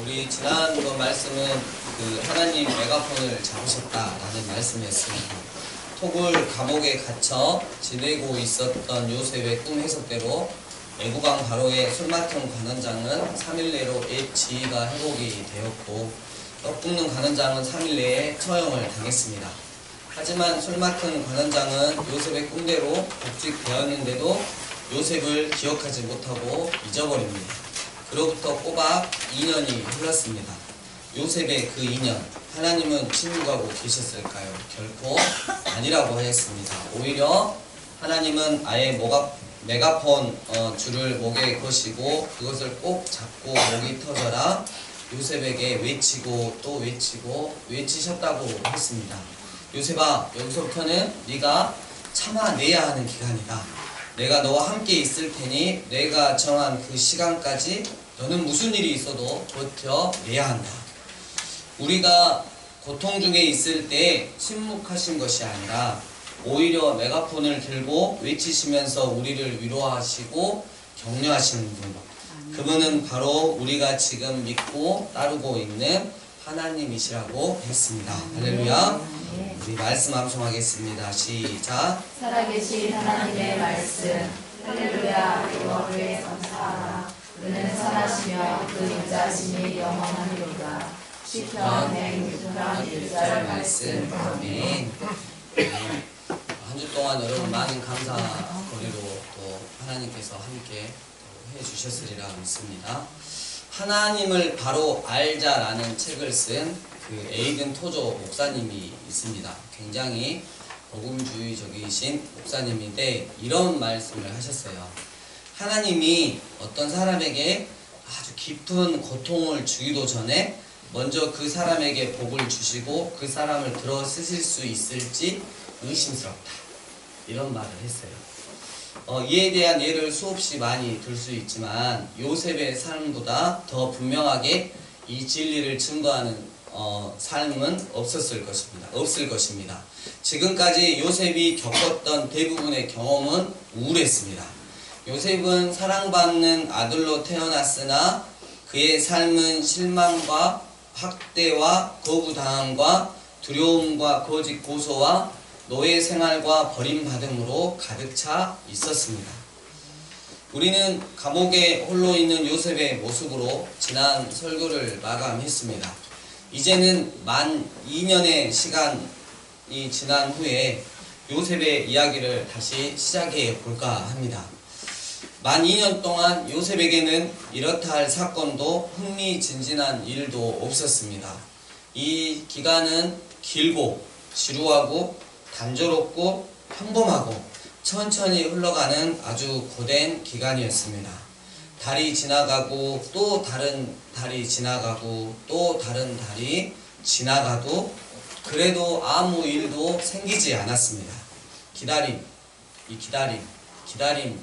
우리 지난번 말씀은 하나님 메가폰을 잡으셨다라는 말씀이었습니다. 토굴 감옥에 gat혀 지내고 있었던 요셉의 꿈 해석대로 애국왕 바로의 술 맡은 관원장은 3일 내로 옛 지위가 회복이 되었고 떡 굽는 관원장은 3일 내에 처형을 당했습니다. 하지만 술 맡은 관원장은 요셉의 꿈대로 복직되었는데도 요셉을 기억하지 못하고 잊어버립니다. 그로부터 꼬박 2년이 흘렀습니다. 요셉의 그 2년, 하나님은 침묵하고 계셨을까요? 결코 아니라고 하였습니다. 오히려 하나님은 아예 메가폰 줄을 목에 거시고 그것을 꼭 잡고 목이 터져라 요셉에게 외치고 또 외치고 외치셨다고 했습니다. 요셉아, 여기서부터는 네가 참아내야 하는 기간이다. 내가 너와 함께 있을 테니 내가 정한 그 시간까지 너는 무슨 일이 있어도 버텨내야 한다. 우리가 고통 중에 있을 때 침묵하신 것이 아니라 오히려 메가폰을 들고 외치시면서 우리를 위로하시고 격려하시는 분, 그분은 바로 우리가 지금 믿고 따르고 있는 하나님이시라고 했습니다. 할렐루야. 우리 말씀 암송하겠습니다. 시작. 살아계신 하나님의 말씀. 할렐루야. 여호와를 감사하라. 그는 선하시며 그 인자심이 영원하리로다. 시편 106편 1절 말씀. 아멘. 한 주 동안 여러분 많은 감사거리로 또 하나님께서 함께 해주셨으리라 믿습니다. 하나님을 바로 알자라는 책을 쓴 에이든 토조 목사님이 있습니다. 굉장히 복음주의적이신 목사님인데 이런 말씀을 하셨어요. 하나님이 어떤 사람에게 아주 깊은 고통을 주기도 전에 먼저 그 사람에게 복을 주시고 그 사람을 들어 쓰실 수 있을지 의심스럽다. 이런 말을 했어요. 이에 대한 예를 수없이 많이 들 수 있지만 요셉의 삶보다 더 분명하게 이 진리를 증거하는 삶은 없을 것입니다. 지금까지 요셉이 겪었던 대부분의 경험은 우울했습니다. 요셉은 사랑받는 아들로 태어났으나 그의 삶은 실망과 학대와 거부당함과 두려움과 거짓 고소와 노예 생활과 버림받음으로 가득 차 있었습니다. 우리는 감옥에 홀로 있는 요셉의 모습으로 지난 설교를 마감했습니다. 이제는 만 2년의 시간이 지난 후에 요셉의 이야기를 다시 시작해 볼까 합니다. 만 2년 동안 요셉에게는 이렇다 할 사건도 흥미진진한 일도 없었습니다. 이 기간은 길고 지루하고 단조롭고 평범하고 천천히 흘러가는 아주 고된 기간이었습니다. 달이 지나가고 또 다른 달이 지나가고 또 다른 달이 지나가도 그래도 아무 일도 생기지 않았습니다. 기다림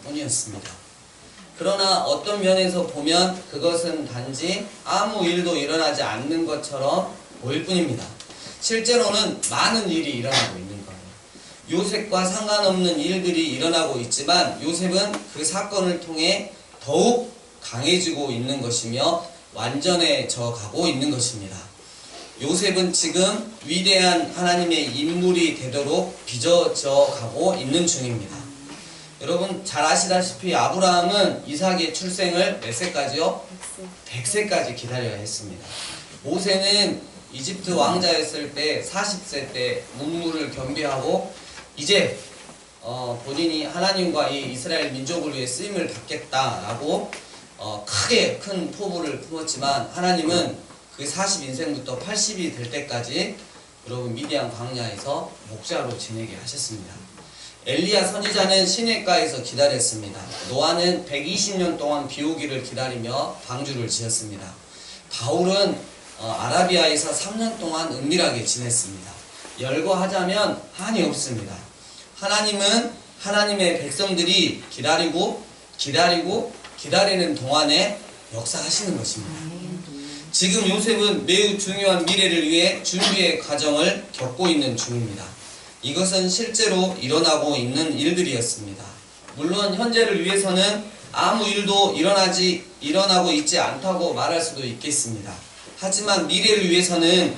뿐이었습니다. 그러나 어떤 면에서 보면 그것은 단지 아무 일도 일어나지 않는 것처럼 보일 뿐입니다. 실제로는 많은 일이 일어나고 있는 거예요. 요셉과 상관없는 일들이 일어나고 있지만 요셉은 그 사건을 통해 더욱 강해지고 있는 것이며 완전해져 가고 있는 것입니다. 요셉은 지금 위대한 하나님의 인물이 되도록 빚어져 가고 있는 중입니다. 여러분 잘 아시다시피 아브라함은 이삭의 출생을 몇 세까지요? 100세까지 기다려야 했습니다. 모세는 이집트 왕자였을 때 40세 때 문무를 겸비하고 이제 본인이 하나님과 이 이스라엘 민족을 위해 쓰임을 받겠다라고 크게 큰 포부를 품었지만 하나님은 그 40인생부터 80이 될 때까지 여러분 미디안 광야에서 목자로 지내게 하셨습니다. 엘리야 선지자는 시냇가에서 기다렸습니다. 노아는 120년 동안 비오기를 기다리며 방주를 지었습니다. 바울은 아라비아에서 3년 동안 은밀하게 지냈습니다. 열거하자면 한이 없습니다. 하나님은 하나님의 백성들이 기다리는 동안에 역사하시는 것입니다. 지금 요셉은 매우 중요한 미래를 위해 준비의 과정을 겪고 있는 중입니다. 이것은 실제로 일어나고 있는 일들이었습니다. 물론 현재를 위해서는 아무 일도 일어나고 있지 않다고 말할 수도 있겠습니다. 하지만 미래를 위해서는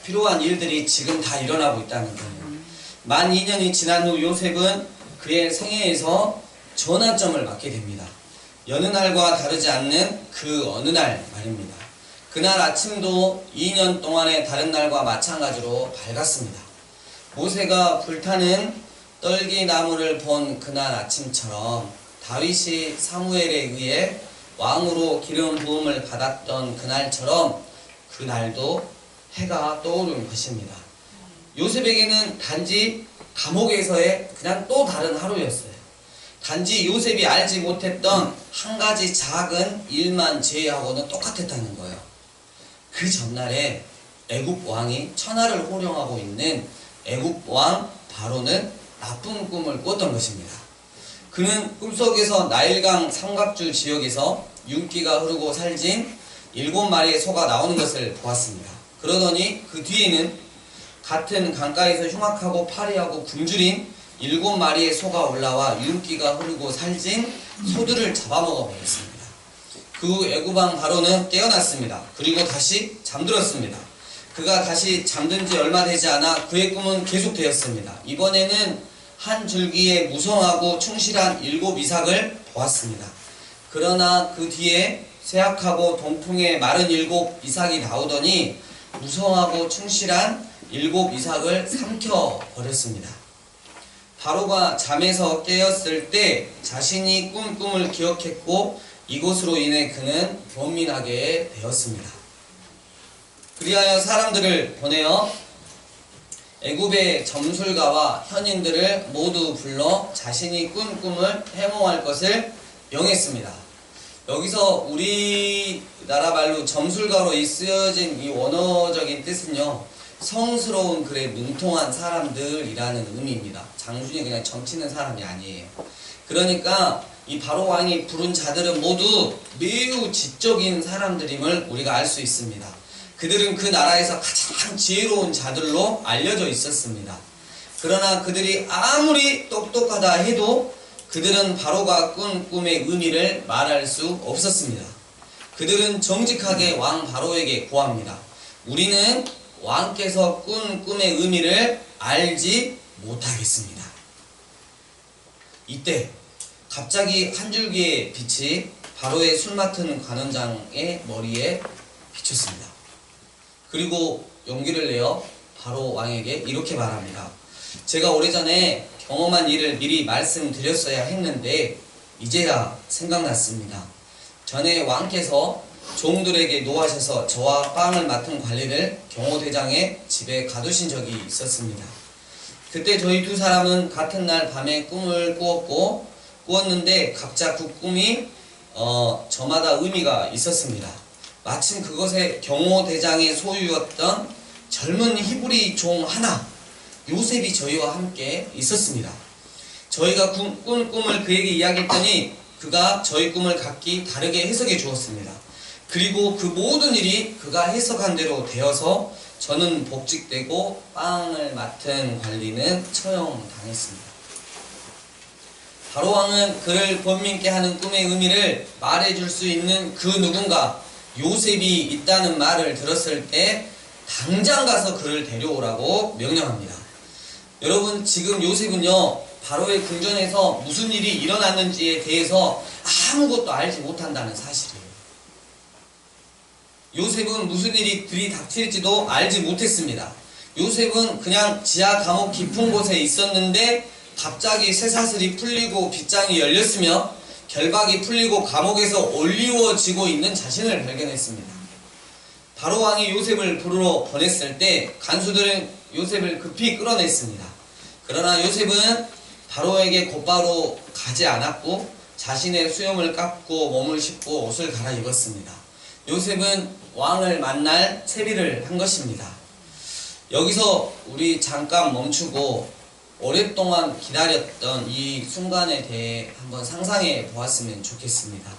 필요한 일들이 지금 다 일어나고 있다는 거예요. 만 2년이 지난 후 요셉은 그의 생애에서 전환점을 맞게 됩니다. 여느 날과 다르지 않는 그 어느 날 말입니다. 그날 아침도 2년 동안의 다른 날과 마찬가지로 밝았습니다. 모세가 불타는 떨기나무를 본 그날 아침처럼 다윗이 사무엘에 의해 왕으로 기름 부음을 받았던 그날처럼 그날도 해가 떠오른 것입니다. 요셉에게는 단지 감옥에서의 그냥 또 다른 하루였어요. 단지 요셉이 알지 못했던 한 가지 작은 일만 제외하고는 똑같았다는 거예요. 그 전날에 애굽 왕이 천하를 호령하고 있는 애굽 왕 바로는 나쁜 꿈을 꿨던 것입니다. 그는 꿈속에서 나일강 삼각주 지역에서 윤기가 흐르고 살진 7마리의 소가 나오는 것을 보았습니다. 그러더니 그 뒤에는 같은 강가에서 흉악하고 파리하고 굶주린 7마리의 소가 올라와 윤기가 흐르고 살진 소들을 잡아먹어 버렸습니다. 그 애굽왕 바로는 깨어났습니다. 그리고 다시 잠들었습니다. 그가 다시 잠든 지 얼마 되지 않아 그의 꿈은 계속되었습니다. 이번에는 한 줄기에 무성하고 충실한 7 이삭을 보았습니다. 그러나 그 뒤에 쇠약하고 동풍에 마른 7 이삭이 나오더니 무성하고 충실한 7 이삭을 삼켜버렸습니다. 바로가 잠에서 깨었을 때 자신이 꾼 꿈을 기억했고 이것으로 인해 그는 번민하게 되었습니다. 그리하여 사람들을 보내어 애굽의 점술가와 현인들을 모두 불러 자신이 꾼 꿈을 해몽할 것을 명했습니다. 여기서 우리나라 말로 점술가로 쓰여진 이 원어적인 뜻은요, 성스러운 글에 능통한 사람들이라는 의미입니다. 장순이 그냥 점치는 사람이 아니에요. 그러니까 이 바로 왕이 부른 자들은 모두 매우 지적인 사람들임을 우리가 알 수 있습니다. 그들은 그 나라에서 가장 지혜로운 자들로 알려져 있었습니다. 그러나 그들이 아무리 똑똑하다 해도 그들은 바로가 꾼 꿈의 의미를 말할 수 없었습니다. 그들은 정직하게 왕 바로에게 고합니다. 우리는 왕께서 꾼 꿈의 의미를 알지 못하겠습니다. 이때 갑자기 한 줄기의 빛이 바로의 술 맡은 관원장의 머리에 비쳤습니다. 그리고 용기를 내어 바로 왕에게 이렇게 말합니다. 제가 오래전에 경험한 일을 미리 말씀드렸어야 했는데 이제야 생각났습니다. 전에 왕께서 종들에게 노하셔서 저와 빵을 맡은 관리를 경호대장의 집에 가두신 적이 있었습니다. 그때 저희 두 사람은 같은 날 밤에 꿈을 꾸었는데 각자 그 꿈이 저마다 의미가 있었습니다. 마침 그것에 경호대장의 소유였던 젊은 히브리 종 하나, 요셉이 저희와 함께 있었습니다. 저희가 꾼 꿈을 그에게 이야기했더니 그가 저희 꿈을 각기 다르게 해석해 주었습니다. 그리고 그 모든 일이 그가 해석한 대로 되어서 저는 복직되고 빵을 맡은 관리는 처형당했습니다. 바로 왕은 그를 번민케 하는 꿈의 의미를 말해줄 수 있는 그 누군가 요셉이 있다는 말을 들었을 때 당장 가서 그를 데려오라고 명령합니다. 여러분, 지금 요셉은요, 바로의 궁전에서 무슨 일이 일어났는지에 대해서 아무것도 알지 못한다는 사실이에요. 요셉은 무슨 일이 들이닥칠지도 알지 못했습니다. 요셉은 그냥 지하 감옥 깊은 곳에 있었는데 갑자기 쇠사슬이 풀리고 빗장이 열렸으며 결박이 풀리고 감옥에서 올리워지고 있는 자신을 발견했습니다. 바로 왕이 요셉을 부르러 보냈을 때 간수들은 요셉을 급히 끌어냈습니다. 그러나 요셉은 바로에게 곧바로 가지 않았고 자신의 수염을 깎고 몸을 씻고 옷을 갈아입었습니다. 요셉은 왕을 만날 채비를 한 것입니다. 여기서 우리 잠깐 멈추고 오랫동안 기다렸던 이 순간에 대해 한번 상상해 보았으면 좋겠습니다.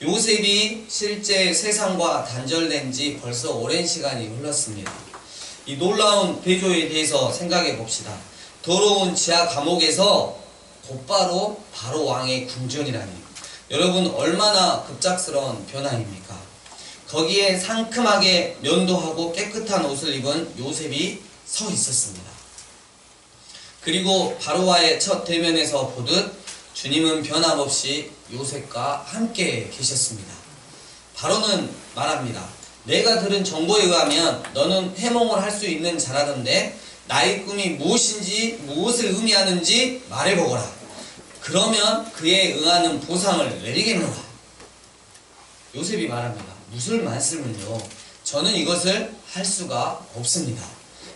요셉이 실제 세상과 단절된 지 벌써 오랜 시간이 흘렀습니다. 이 놀라운 배조에 대해서 생각해 봅시다. 더러운 지하 감옥에서 곧바로 바로 왕의 궁전이라니, 여러분 얼마나 급작스러운 변화입니까? 거기에 상큼하게 면도하고 깨끗한 옷을 입은 요셉이 서 있었습니다. 그리고 바로와의 첫 대면에서 보듯 주님은 변함없이 요셉과 함께 계셨습니다. 바로는 말합니다. 내가 들은 정보에 의하면 너는 해몽을 할 수 있는 자라던데 나의 꿈이 무엇인지 무엇을 의미하는지 말해보거라. 그러면 그에 응하는 보상을 내리겠노라. 요셉이 말합니다. 무슨 말씀을요? 저는 이것을 할 수가 없습니다.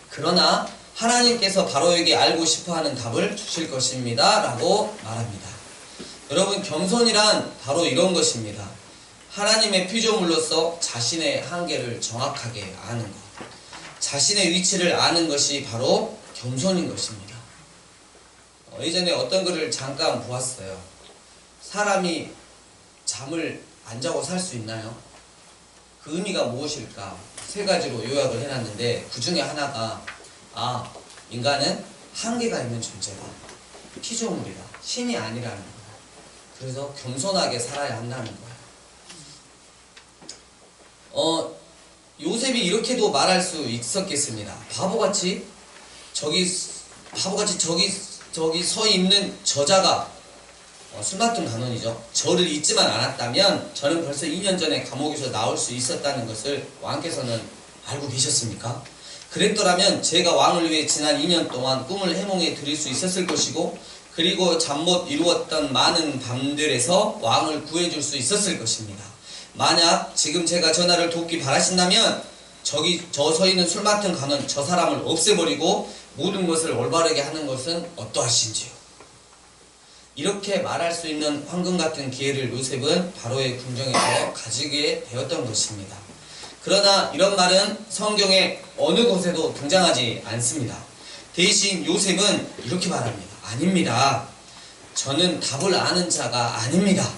그러나 하나님께서 바로에게 알고 싶어하는 답을 주실 것입니다. 라고 말합니다. 여러분, 겸손이란 바로 이런 것입니다. 하나님의 피조물로서 자신의 한계를 정확하게 아는 것, 자신의 위치를 아는 것이 바로 겸손인 것입니다. 예전에 어떤 글을 잠깐 보았어요. 사람이 잠을 안 자고 살 수 있나요? 그 의미가 무엇일까? 세 가지로 요약을 해놨는데 그 중에 하나가 인간은 한계가 있는 존재다. 피조물이다. 신이 아니라는 거야. 그래서 겸손하게 살아야 한다는 거야. 요셉이 이렇게도 말할 수 있었겠습니다. 바보같이 저기 서 있는 저자가 술 맡은 간원이죠. 저를 잊지만 않았다면 저는 벌써 2년 전에 감옥에서 나올 수 있었다는 것을 왕께서는 알고 계셨습니까? 그랬더라면 제가 왕을 위해 지난 2년 동안 꿈을 해몽해 드릴 수 있었을 것이고, 그리고 잠 못 이루었던 많은 밤들에서 왕을 구해줄 수 있었을 것입니다. 만약 지금 제가 전하를 돕기 바라신다면 저 서 있는 술 맡은 간원 저 사람을 없애버리고 모든 것을 올바르게 하는 것은 어떠하신지요? 이렇게 말할 수 있는 황금 같은 기회를 요셉은 바로의 궁정에서 가지게 되었던 것입니다. 그러나 이런 말은 성경의 어느 곳에도 등장하지 않습니다. 대신 요셉은 이렇게 말합니다. 아닙니다. 저는 답을 아는 자가 아닙니다.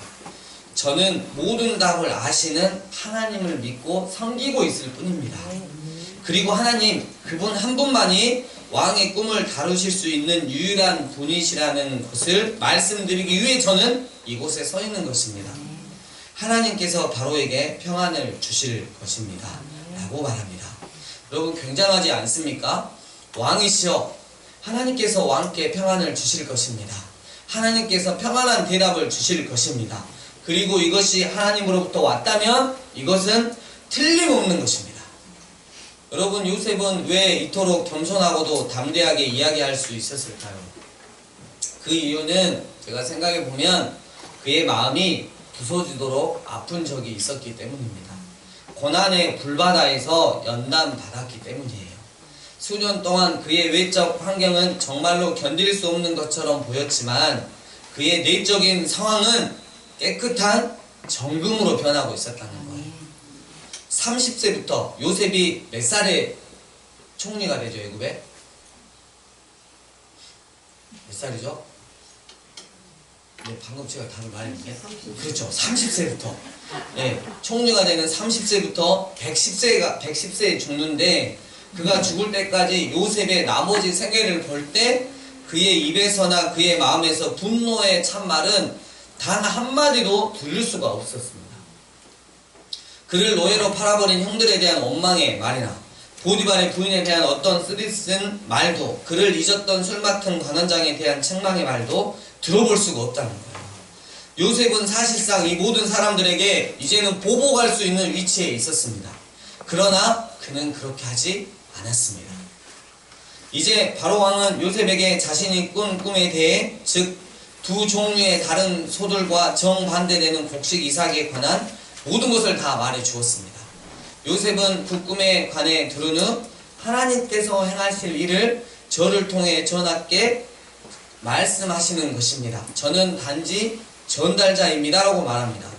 저는 모든 답을 아시는 하나님을 믿고 섬기고 있을 뿐입니다. 그리고 하나님, 그분 한 분만이 왕의 꿈을 다루실 수 있는 유일한 분이시라는 것을 말씀드리기 위해 저는 이곳에 서 있는 것입니다. 하나님께서 바로에게 평안을 주실 것입니다. 라고 말합니다. 여러분, 굉장하지 않습니까? 왕이시여, 하나님께서 왕께 평안을 주실 것입니다. 하나님께서 평안한 대답을 주실 것입니다. 그리고 이것이 하나님으로부터 왔다면 이것은 틀림없는 것입니다. 여러분, 요셉은 왜 이토록 겸손하고도 담대하게 이야기할 수 있었을까요? 그 이유는 제가 생각해 보면 그의 마음이 부서지도록 아픈 적이 있었기 때문입니다. 고난의 불바다에서 연단받았기 때문이에요. 수년 동안 그의 외적 환경은 정말로 견딜 수 없는 것처럼 보였지만 그의 내적인 상황은 깨끗한 정금으로 변하고 있었다는 거예요. 30세부터 요셉이 몇 살에 총리가 되죠, 애굽에? 몇 살이죠? 네, 방금 제가 답을 말했는데. 그렇죠. 30세부터. 네, 총리가 되는 30세부터 110세에 죽는데, 그가 죽을 때까지 요셉의 나머지 생애를 볼 때 그의 입에서나 그의 마음에서 분노의 참말은 단 한마디도 들을 수가 없었습니다. 그를 노예로 팔아버린 형들에 대한 원망의 말이나 보디발의 부인에 대한 어떤 쓰디쓴 말도, 그를 잊었던 술 맡은 관원장에 대한 책망의 말도 들어볼 수가 없다는 거예요. 요셉은 사실상 이 모든 사람들에게 이제는 보복할 수 있는 위치에 있었습니다. 그러나 그는 그렇게 하지 않았습니다. 이제 바로 왕은 요셉에게 자신이 꾼 꿈에 대해, 즉 두 종류의 다른 소들과 정반대되는 곡식 이삭에 관한 모든 것을 다 말해 주었습니다. 요셉은 그 꿈에 관해 들은 후 하나님께서 행하실 일을 저를 통해 전하께 말씀하시는 것입니다. 저는 단지 전달자입니다. 라고 말합니다.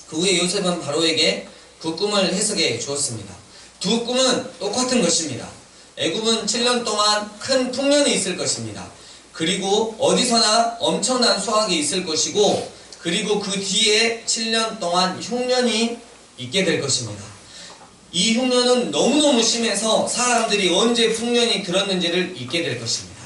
그 후에 요셉은 바로에게 그 꿈을 해석해 주었습니다. 두 꿈은 똑같은 것입니다. 애굽은 7년 동안 큰 풍년이 있을 것입니다. 그리고 어디서나 엄청난 수확이 있을 것이고, 그리고 그 뒤에 7년 동안 흉년이 있게 될 것입니다. 이 흉년은 너무너무 심해서 사람들이 언제 풍년이 들었는지를 잊게 될 것입니다.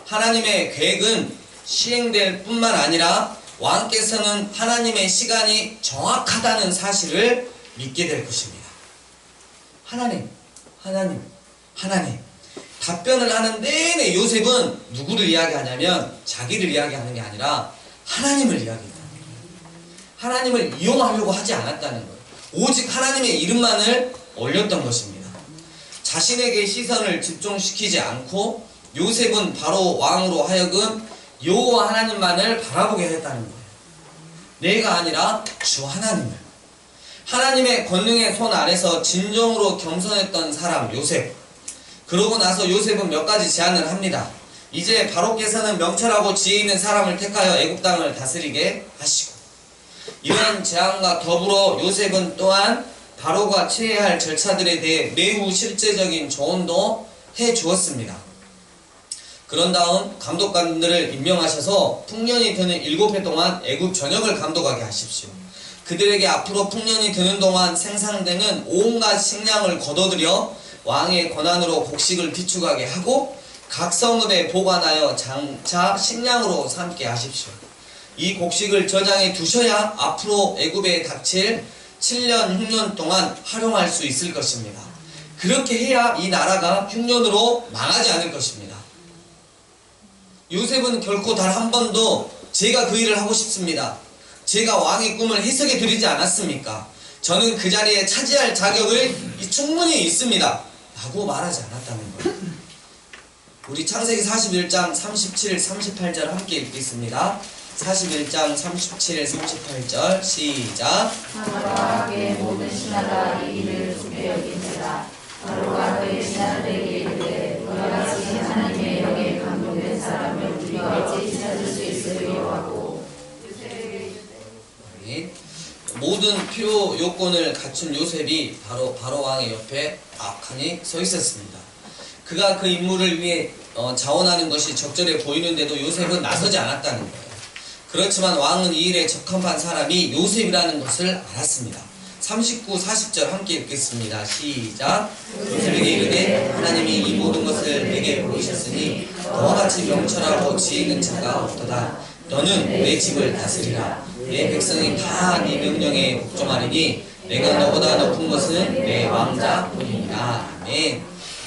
하나님의 계획은 시행될 뿐만 아니라 왕께서는 하나님의 시간이 정확하다는 사실을 믿게 될 것입니다. 하나님, 하나님, 하나님. 답변을 하는 내내 요셉은 누구를 이야기하냐면 자기를 이야기하는 게 아니라 하나님을 이야기했다는 거예요. 하나님을 이용하려고 하지 않았다는 거예요. 오직 하나님의 이름만을 올렸던 것입니다. 자신에게 시선을 집중시키지 않고 요셉은 바로 왕으로 하여금 여호와 하나님만을 바라보게 했다는 거예요. 내가 아니라 주 하나님을. 하나님의 권능의 손 아래서 진정으로 겸손했던 사람 요셉. 그러고 나서 요셉은 몇 가지 제안을 합니다. 이제 바로께서는 명철하고 지혜 있는 사람을 택하여 애굽 땅을 다스리게 하시고, 이런 제안과 더불어 요셉은 또한 바로가 취해야 할 절차들에 대해 매우 실제적인 조언도 해 주었습니다. 그런 다음 감독관들을 임명하셔서 풍년이 드는 7해 동안 애굽 전역을 감독하게 하십시오. 그들에게 앞으로 풍년이 드는 동안 생산되는 온갖 식량을 거둬들여 왕의 권한으로 곡식을 비축하게 하고 각 성읍에 보관하여 장차 식량으로 삼게 하십시오. 이 곡식을 저장해 두셔야 앞으로 애굽에 닥칠 7년 흉년 동안 활용할 수 있을 것입니다. 그렇게 해야 이 나라가 흉년으로 망하지 않을 것입니다. 요셉은 결코 단 한 번도 제가 그 일을 하고 싶습니다, 제가 왕의 꿈을 해석해 드리지 않았습니까? 저는 그 자리에 차지할 자격을 충분히 있습니다 라고 말하지 않았다는 거예요. 우리 창세기 41장 37, 38절 함께 읽겠습니다. 41장 37, 38절 시작. 바로와 그의 모든 신하가 이 일을 좋게 여긴지라. 바로가 그의 신하들에게 이르되 너희가 하나님의 영에 감동된 사람을 우리가 어찌 찾을 수 있으리요 하고, 모든 필요 요건을 갖춘 요셉이 바로 바로왕의 옆에 악하니 서 있었습니다. 그가 그 임무를 위해 자원하는 것이 적절해 보이는데도 요셉은 나서지 않았다는 거예요. 그렇지만 왕은 이 일에 적합한 사람이 요셉이라는 것을 알았습니다. 39, 40절 함께 읽겠습니다. 시작. 요셉에게 이르되 하나님이 이 모든 것을 내게 보이셨으니 너와 같이 명철하고 지혜 있는 자가 없도다. 너는 내 집을 다스리라. 내 백성이 다 네 명령에 복종하리니 내가 너보다 높은 것은 내 왕자뿐이니라. 아멘.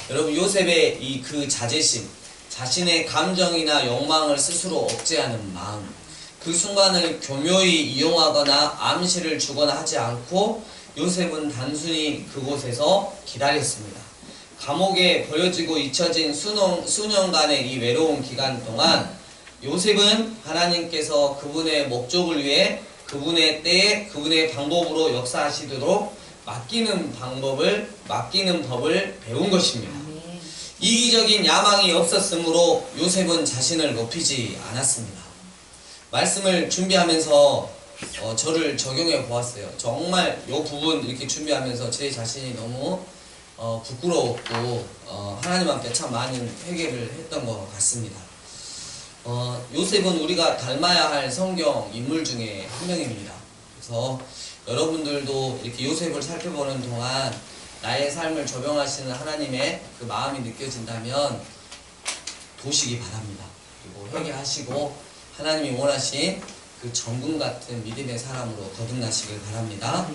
여러분, 요셉의 이 그 자제심, 자신의 감정이나 욕망을 스스로 억제하는 마음, 그 순간을 교묘히 이용하거나 암시를 주거나 하지 않고 요셉은 단순히 그곳에서 기다렸습니다. 감옥에 버려지고 잊혀진 수년간의 이 외로운 기간 동안 요셉은 하나님께서 그분의 목적을 위해 그분의 때에 그분의 방법으로 역사하시도록 맡기는 법을 배운 것입니다. 이기적인 야망이 없었으므로 요셉은 자신을 높이지 않았습니다. 말씀을 준비하면서 저를 적용해 보았어요. 정말 이 부분 이렇게 준비하면서 제 자신이 너무 부끄러웠고 하나님 앞에 참 많은 회개를 했던 것 같습니다. 요셉은 우리가 닮아야 할 성경 인물 중에 한 명입니다. 그래서 여러분들도 이렇게 요셉을 살펴보는 동안 나의 삶을 조명하시는 하나님의 그 마음이 느껴진다면 보시기 바랍니다. 그리고 회개하시고 하나님이 원하신 그 정금 같은 믿음의 사람으로 거듭나시길 바랍니다.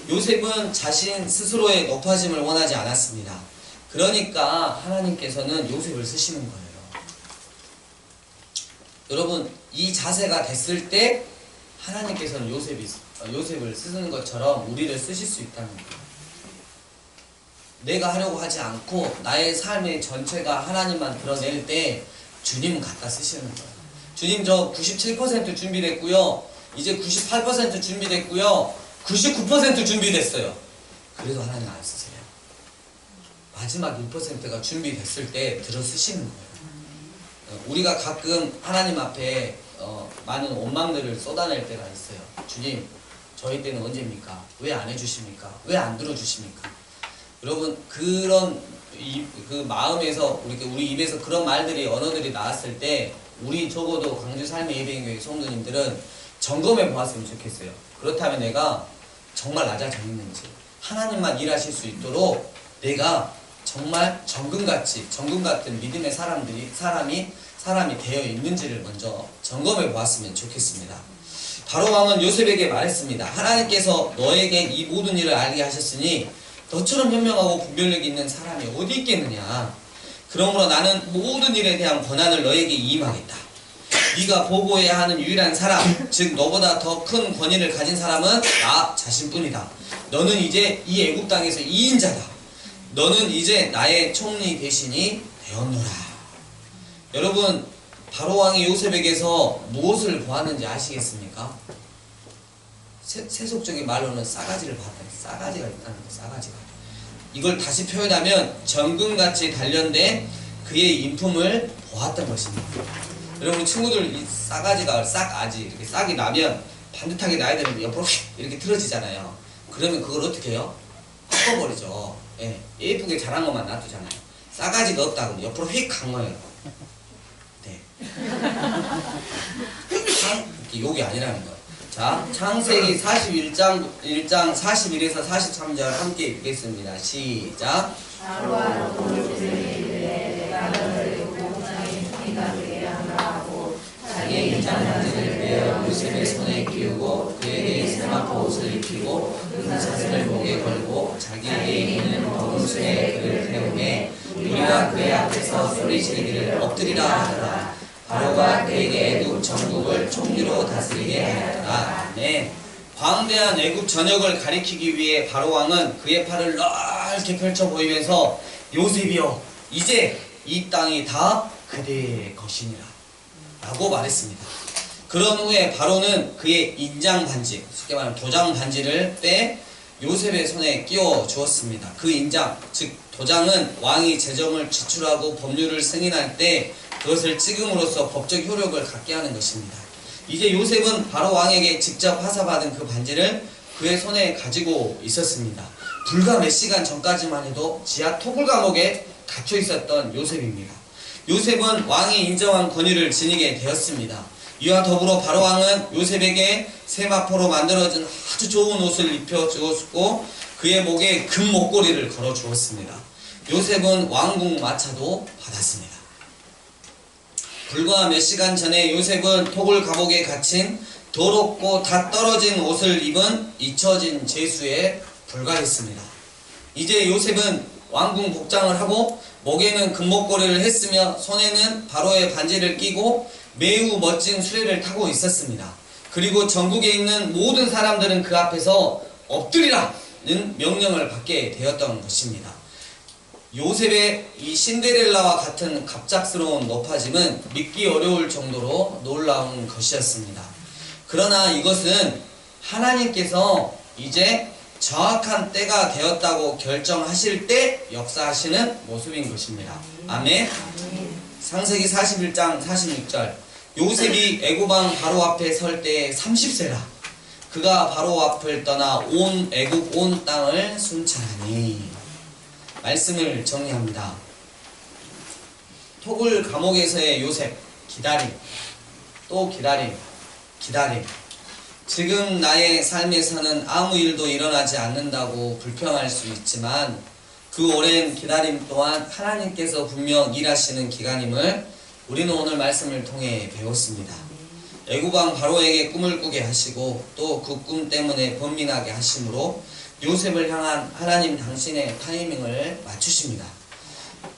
요셉은 자신 스스로의 높아짐을 원하지 않았습니다. 그러니까 하나님께서는 요셉을 쓰시는 거예요. 여러분, 이 자세가 됐을 때 하나님께서는 요셉을 쓰는 것처럼 우리를 쓰실 수 있다는 거예요. 내가 하려고 하지 않고 나의 삶의 전체가 하나님만 드러낼 때 주님 갖다 쓰시는 거예요. 주님, 저 97% 준비됐고요, 이제 98% 준비됐고요, 99% 준비됐어요. 그래도 하나님 안 쓰세요. 마지막 1%가 준비됐을 때 들어 쓰시는 거예요. 우리가 가끔 하나님 앞에 많은 원망들을 쏟아낼 때가 있어요. 주님, 저희 때는 언제입니까? 왜 안 해주십니까? 왜 안 들어주십니까? 여러분, 그런 그 마음에서 우리 입에서 그런 말들이, 언어들이 나왔을 때 우리 적어도 광주 삶의 예배교회 성도님들은 점검해 보았으면 좋겠어요. 그렇다면 내가 정말 낮아져 있는지, 하나님만 일하실 수 있도록 내가 정말 정금 같은 믿음의 사람이 되어 있는지를 먼저 점검해 보았으면 좋겠습니다. 바로 왕은 요셉에게 말했습니다. 하나님께서 너에게 이 모든 일을 알게 하셨으니 너처럼 현명하고 분별력 있는 사람이 어디 있겠느냐. 그러므로 나는 모든 일에 대한 권한을 너에게 이임하겠다. 네가 보고해야 하는 유일한 사람, 즉 너보다 더 큰 권위를 가진 사람은 나 자신뿐이다. 너는 이제 이 애굽 땅에서 2인자다. 너는 이제 나의 총리 대신이 되었노라. 여러분, 바로왕이 요셉에게서 무엇을 보았는지 아시겠습니까? 세속적인 말로는 싸가지를 봤다. 싸가지가 있다는 거예요. 싸가지가. 이걸 다시 표현하면 정금같이 단련된 그의 인품을 보았던 것입니다. 여러분, 친구들 이 싸가지가 싹아지 이렇게 싹이 나면 반듯하게 나야 되는데 옆으로 이렇게 틀어지잖아요. 그러면 그걸 어떻게 해요? 꺾어버리죠. 예, 예쁘게 자란 것만 놔두잖아요. 싸가지가 없다 그러면 옆으로 휙 간 거예요. 네. 이렇게 욕이 아니라는 거예요. 자, 창세기 41장 41에서 43절 함께 읽겠습니다. 시작. 바로와 요셉에게 이르되 내가 너를 목장의 총리가 되게 하라 하고 자기의 인장반지를 빼어 요셉의 손에 끼우고 그에게 세마포 옷을 입히고 그 사슬을 목에 걸고 자기에게 있는 버금술에 그를 태우매 우리가 그의 앞에서 소리지르기를 엎드리라 하더라. 바로가 그에게 애굽 전국을 총리로 다스리게 하였더라. 네. 광대한 애굽 전역을 가리키기 위해 바로왕은 그의 팔을 넓게 펼쳐 보이면서 요셉이여 이제 이 땅이 다 그대의 것이니라 라고 말했습니다. 그런 후에 바로는 그의 인장 반지, 쉽게 말하면 도장 반지를 빼 요셉의 손에 끼워 주었습니다. 그 인장, 즉 도장은 왕이 재정을 지출하고 법률을 승인할 때 그것을 찍음으로써 법적 효력을 갖게 하는 것입니다. 이제 요셉은 바로 왕에게 직접 하사받은 그 반지를 그의 손에 가지고 있었습니다. 불과 몇 시간 전까지만 해도 지하 토굴 감옥에 갇혀 있었던 요셉입니다. 요셉은 왕이 인정한 권위를 지니게 되었습니다. 이와 더불어 바로 왕은 요셉에게 세마포로 만들어진 아주 좋은 옷을 입혀 주었고 그의 목에 금 목걸이를 걸어 주었습니다. 요셉은 왕궁 마차도 받았습니다. 불과 몇 시간 전에 요셉은 토굴 감옥에 갇힌 더럽고 다 떨어진 옷을 입은 잊혀진 죄수에 불과했습니다. 이제 요셉은 왕궁 복장을 하고 목에는 금목걸이를 했으며 손에는 바로의 반지를 끼고 매우 멋진 수레를 타고 있었습니다. 그리고 전국에 있는 모든 사람들은 그 앞에서 엎드리라는 명령을 받게 되었던 것입니다. 요셉의 이 신데렐라와 같은 갑작스러운 높아짐은 믿기 어려울 정도로 놀라운 것이었습니다. 그러나 이것은 하나님께서 이제 정확한 때가 되었다고 결정하실 때 역사하시는 모습인 것입니다. 아멘. 창세기 41장 46절 요셉이 애굽왕 바로 앞에 설 때에 30세라 그가 바로 앞을 떠나 온 애굽 온 땅을 순찰하니. 말씀을 정리합니다. 토굴 감옥에서의 요셉, 기다림, 또 기다림. 지금 나의 삶에서는 아무 일도 일어나지 않는다고 불평할 수 있지만 그 오랜 기다림 또한 하나님께서 분명 일하시는 기간임을 우리는 오늘 말씀을 통해 배웠습니다. 애굽왕 바로에게 꿈을 꾸게 하시고 또 그 꿈 때문에 번민하게 하심으로 요셉을 향한 하나님 당신의 타이밍을 맞추십니다.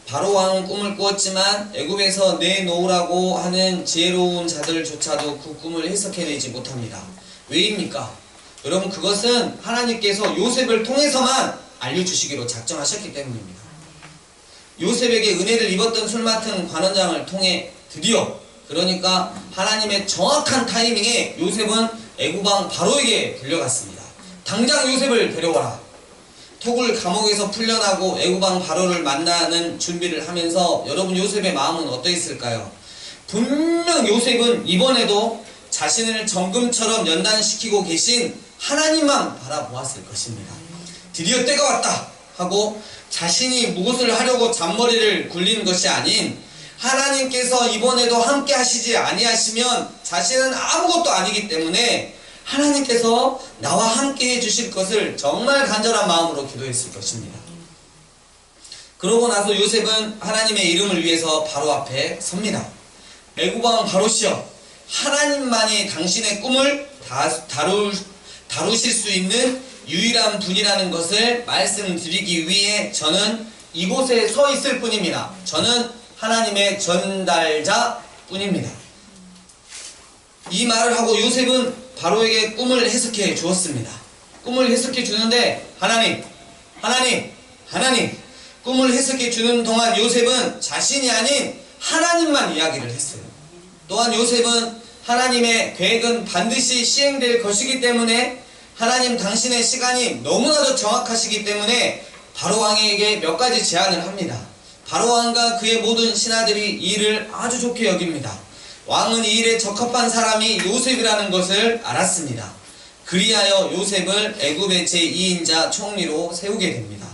바로 왕은 꿈을 꾸었지만 애굽에서 내놓으라고 하는 지혜로운 자들조차도 그 꿈을 해석해내지 못합니다. 왜입니까? 여러분, 그것은 하나님께서 요셉을 통해서만 알려주시기로 작정하셨기 때문입니다. 요셉에게 은혜를 입었던 술 맡은 관원장을 통해 드디어, 그러니까 하나님의 정확한 타이밍에 요셉은 애굽왕 바로에게 불려갔습니다. 당장 요셉을 데려와라. 토굴 감옥에서 풀려나고 애굽왕 바로를 만나는 준비를 하면서 여러분, 요셉의 마음은 어떠했을까요? 분명 요셉은 이번에도 자신을 정금처럼 연단시키고 계신 하나님만 바라보았을 것입니다. 드디어 때가 왔다 하고 자신이 무엇을 하려고 잔머리를 굴리는 것이 아닌 하나님께서 이번에도 함께 하시지 아니하시면 자신은 아무것도 아니기 때문에 하나님께서 나와 함께 해주실 것을 정말 간절한 마음으로 기도했을 것입니다. 그러고 나서 요셉은 하나님의 이름을 위해서 바로 앞에 섭니다. 애굽왕 바로시여, 하나님만이 당신의 꿈을 다루실 수 있는 유일한 분이라는 것을 말씀드리기 위해 저는 이곳에 서 있을 뿐입니다. 저는 하나님의 전달자 뿐입니다. 이 말을 하고 요셉은 바로에게 꿈을 해석해 주었습니다. 꿈을 해석해 주는데 하나님 꿈을 해석해 주는 동안 요셉은 자신이 아닌 하나님만 이야기를 했어요. 또한 요셉은 하나님의 계획은 반드시 시행될 것이기 때문에 하나님 당신의 시간이 너무나도 정확하시기 때문에 바로왕에게 몇 가지 제안을 합니다. 바로왕과 그의 모든 신하들이 이 일을 아주 좋게 여깁니다. 왕은 이 일에 적합한 사람이 요셉이라는 것을 알았습니다. 그리하여 요셉을 애굽의 제2인자 총리로 세우게 됩니다.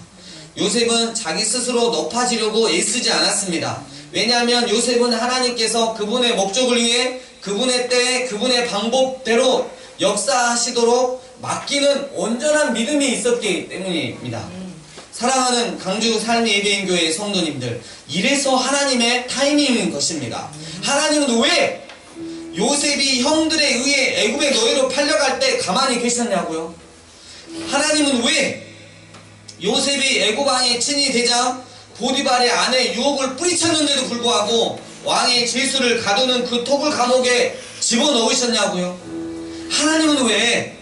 요셉은 자기 스스로 높아지려고 애쓰지 않았습니다. 왜냐하면 요셉은 하나님께서 그분의 목적을 위해 그분의 때에 그분의 방법대로 역사하시도록 맡기는 온전한 믿음이 있었기 때문입니다. 사랑하는 강주 삶예배인교회 성도님들, 이래서 하나님의 타이밍인 것입니다. 하나님은 왜 요셉이 형들에 의해 애굽의 노예로 팔려갈 때 가만히 계셨냐고요? 하나님은 왜 요셉이 애굽 왕의 친히 되자 보디발의 아내 유혹을 뿌리쳤는데도 불구하고 왕의 질수를 가두는 그 토굴 감옥에 집어넣으셨냐고요? 하나님은 왜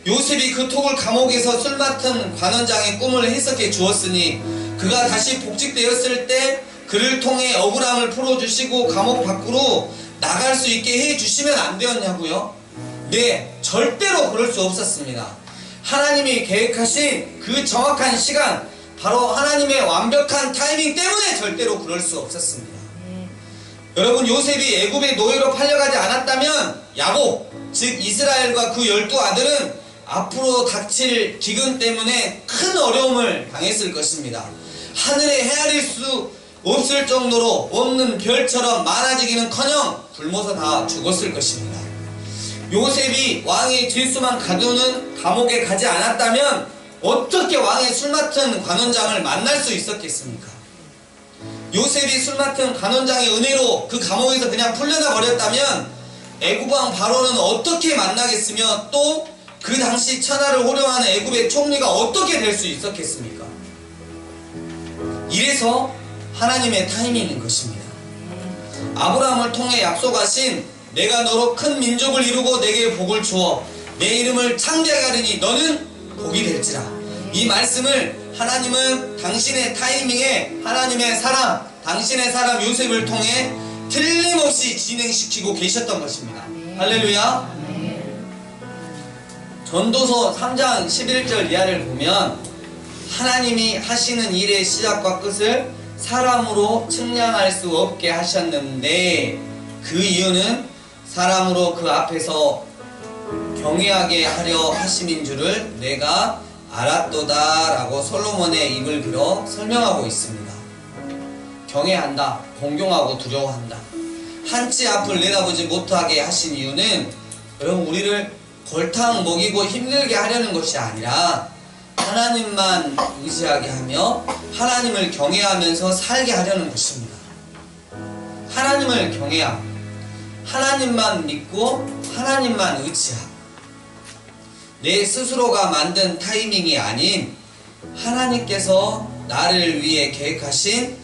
요셉이 그 토굴 감옥에서 술 맡은 관원장의 꿈을 해석해 주었으니 그가 다시 복직되었을 때 그를 통해 억울함을 풀어주시고 감옥 밖으로 나갈 수 있게 해주시면 안 되었냐고요? 네, 절대로 그럴 수 없었습니다. 하나님이 계획하신 그 정확한 시간, 바로 하나님의 완벽한 타이밍 때문에 절대로 그럴 수 없었습니다. 여러분, 요셉이 애굽의 노예로 팔려가지 않았다면 야곱, 즉 이스라엘과 그 12아들은 앞으로 닥칠 기근 때문에 큰 어려움을 당했을 것입니다. 하늘에 헤아릴 수 없을 정도로 없는 별처럼 많아지기는커녕 굶어서 다 죽었을 것입니다. 요셉이 왕의 질수만 가두는 감옥에 가지 않았다면 어떻게 왕의 술 맡은 관원장을 만날 수 있었겠습니까? 요셉이 술 맡은 관원장의 은혜로 그 감옥에서 그냥 풀려나 버렸다면 애굽왕 바로는 어떻게 만나겠으며 또 그 당시 천하를 호령하는 애굽의 총리가 어떻게 될 수 있었겠습니까? 이래서 하나님의 타이밍인 것입니다. 아브라함을 통해 약속하신 내가 너로 큰 민족을 이루고 내게 복을 주어 내 이름을 창대하게 하리니 너는 복이 될지라. 이 말씀을 하나님은 당신의 타이밍에 하나님의 사람, 당신의 사람 요셉을 통해 틀림없이 진행시키고 계셨던 것입니다. 할렐루야. 전도서 3장 11절 이하를 보면 하나님이 하시는 일의 시작과 끝을 사람으로 측량할 수 없게 하셨는데 그 이유는 사람으로 그 앞에서 경외하게 하려 하심인 줄을 내가 알았도다 라고 솔로몬의 입을 빌어 설명하고 있습니다. 경외한다, 공경하고 두려워한다. 한치 앞을 내다보지 못하게 하신 이유는 여러분 우리를 골탕 먹이고 힘들게 하려는 것이 아니라 하나님만 의지하게 하며 하나님을 경외하면서 살게 하려는 것입니다. 하나님을 경외함, 하나님만 믿고 하나님만 의지함. 내 스스로가 만든 타이밍이 아닌 하나님께서 나를 위해 계획하신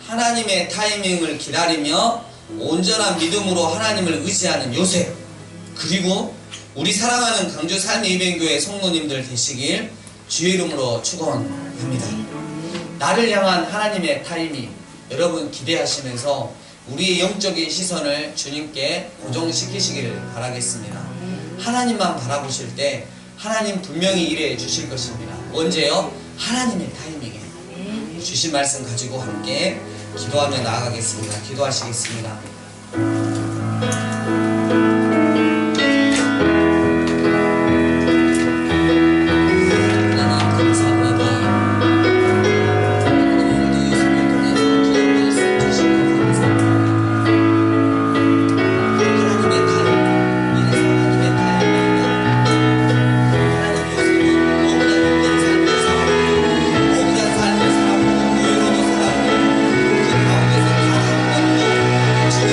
하나님의 타이밍을 기다리며 온전한 믿음으로 하나님을 의지하는 요셉, 그리고 우리 사랑하는 강주 삶예배인교회 성도님들 되시길 주의 이름으로 축원합니다. 나를 향한 하나님의 타이밍, 여러분 기대하시면서 우리의 영적인 시선을 주님께 고정시키시기를 바라겠습니다. 하나님만 바라보실 때 하나님 분명히 일해 주실 것입니다. 언제요? 하나님의 타이밍에. 주신 말씀 가지고 함께 기도하며 나아가겠습니다. 기도하시겠습니다. 주님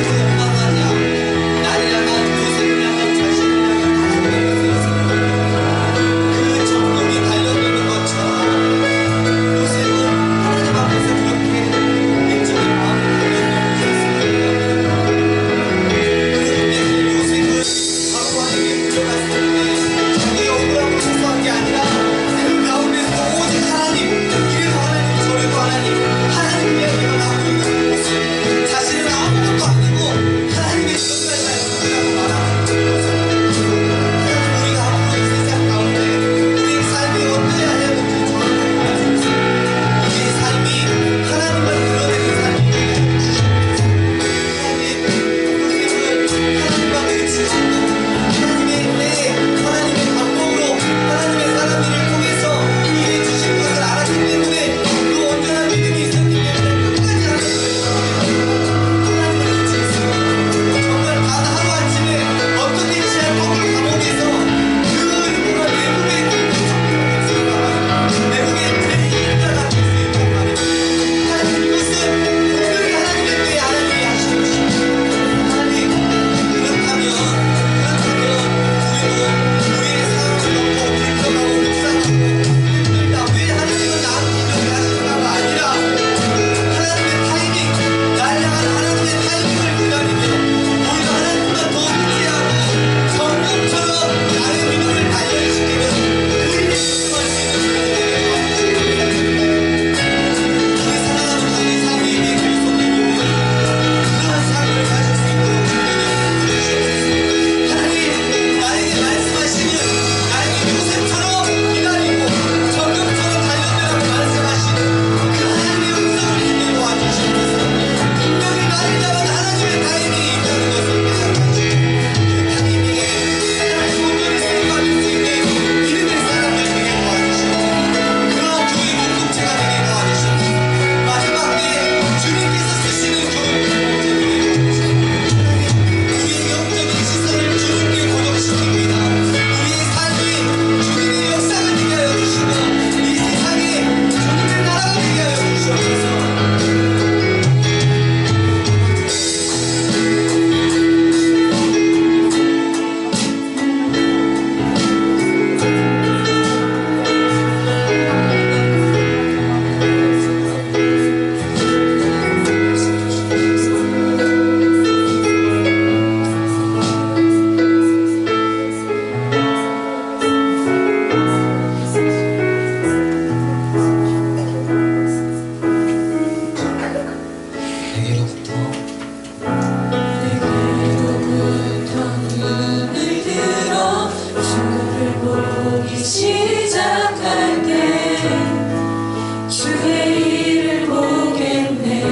주의 일을 보겠네.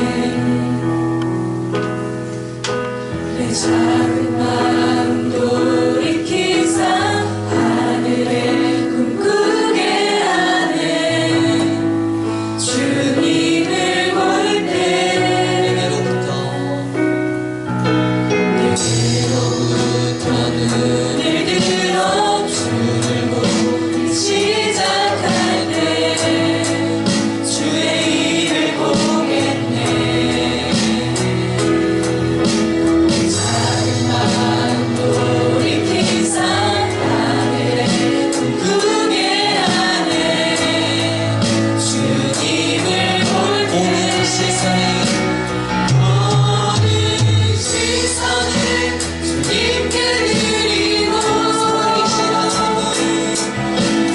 내 작은 마음 돌이키사 하늘에 꿈꾸게 하네. 주님을 볼 때 내게로부터 눈을 들어 주를 보기 시작할 때 주의 일을 보겠네. 작은 마음 돌이키사 하늘에 꿈꾸게 하네. 주님을 볼 때 오는 시선을 주님께 드리고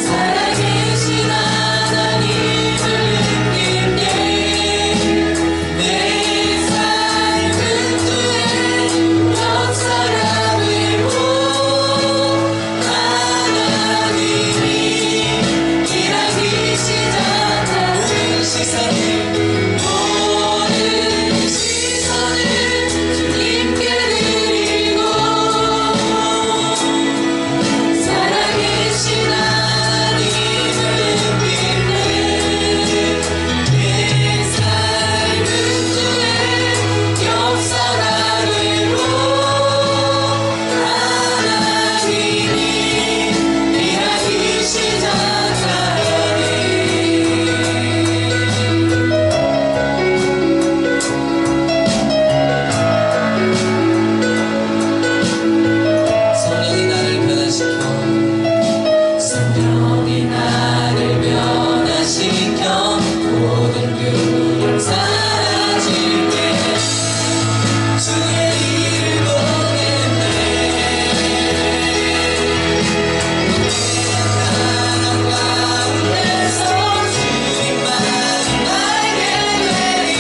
살아계신 하나님을 느낄 때 내 삶은 주의 역사가 되고 하나님이 일하기 시작하는 모든 시선을 주님께 드리고 살아계신 하나님을 느낄 때내 삶은 주의 역사가 되고 하나님이 일하기 시작하네. 성령이 나를 변화시켜 모든 두려움 사라질 때 주의 일을 보겠네. 가난 가운데서 주님만이 알게 되리.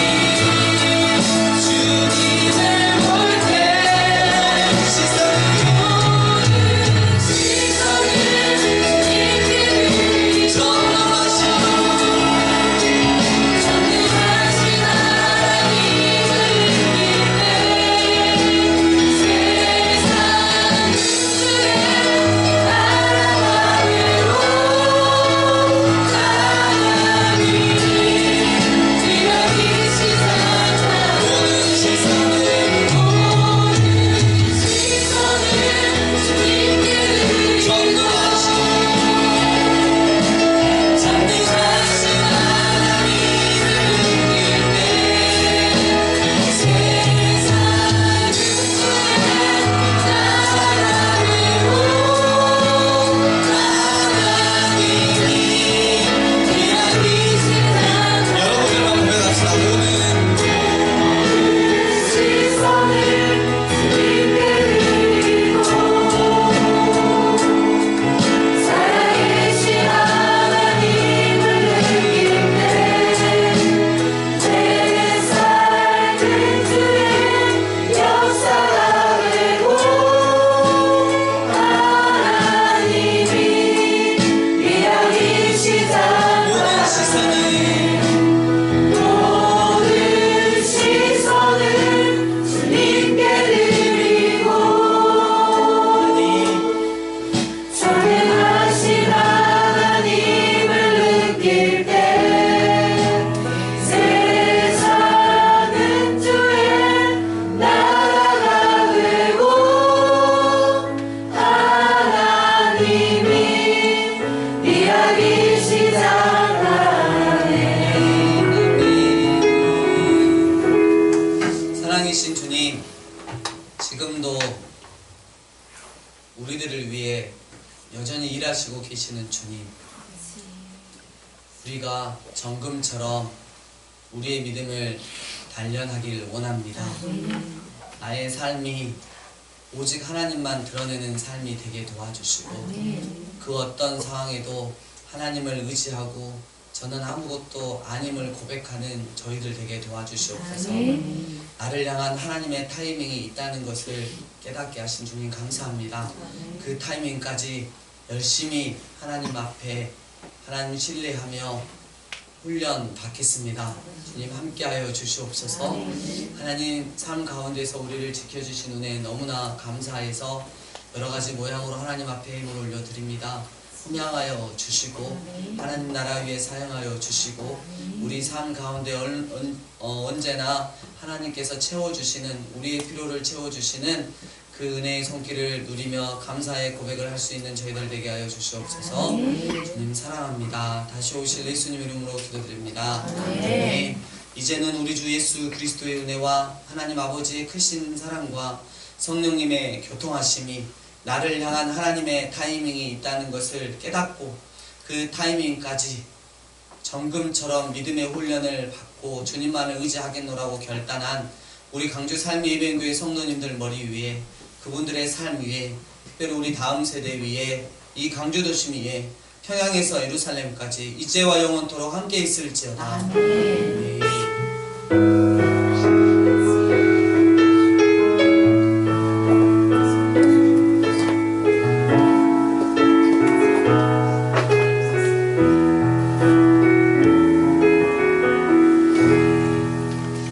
주님을 볼 때 시선을 사랑이신 주님, 지금도 우리들을 위해 여전히 일하시고 계시는 주님, 우리가 정금처럼 우리의 믿음을 단련하길 원합니다. 나의 삶이 오직 하나님만 드러내는 삶이 되게 도와주시고 그 어떤 상황에도 하나님을 의지하고 저는 아무것도 아님을 고백하는 저희들 되게 도와주시옵소서. 나를 향한 하나님의 타이밍이 있다는 것을 깨닫게 하신 주님 감사합니다. 그 타이밍까지 열심히 하나님 앞에 하나님 신뢰하며 훈련 받겠습니다. 주님 함께하여 주시옵소서. 하나님 삶 가운데서 우리를 지켜주신 은혜 너무나 감사해서 여러가지 모양으로 하나님 앞에 힘을 올려드립니다. 훈양하여 주시고 하나님 나라 위에 사용하여 주시고 우리 삶 가운데 언제나 하나님께서 채워주시는 우리의 필요를 채워주시는 그 은혜의 손길을 누리며 감사의 고백을 할 수 있는 저희들 되게 하여 주시옵소서. 주님 사랑합니다. 다시 오실 예수님 이름으로 기도드립니다. 네. 이제는 우리 주 예수 그리스도의 은혜와 하나님 아버지의 크신 사랑과 성령님의 교통하심이 나를 향한 하나님의 타이밍이 있다는 것을 깨닫고 그 타이밍까지 정금처럼 믿음의 훈련을 받고 주님만을 의지하겠노라고 결단한 우리 강주 삶의 예배교회 성도님들 머리 위에 그분들의 삶 위에 특별히 우리 다음 세대 위에 이 강주도심 위에 평양에서 예루살렘까지 이제와 영원토록 함께 있을지어다. 아멘.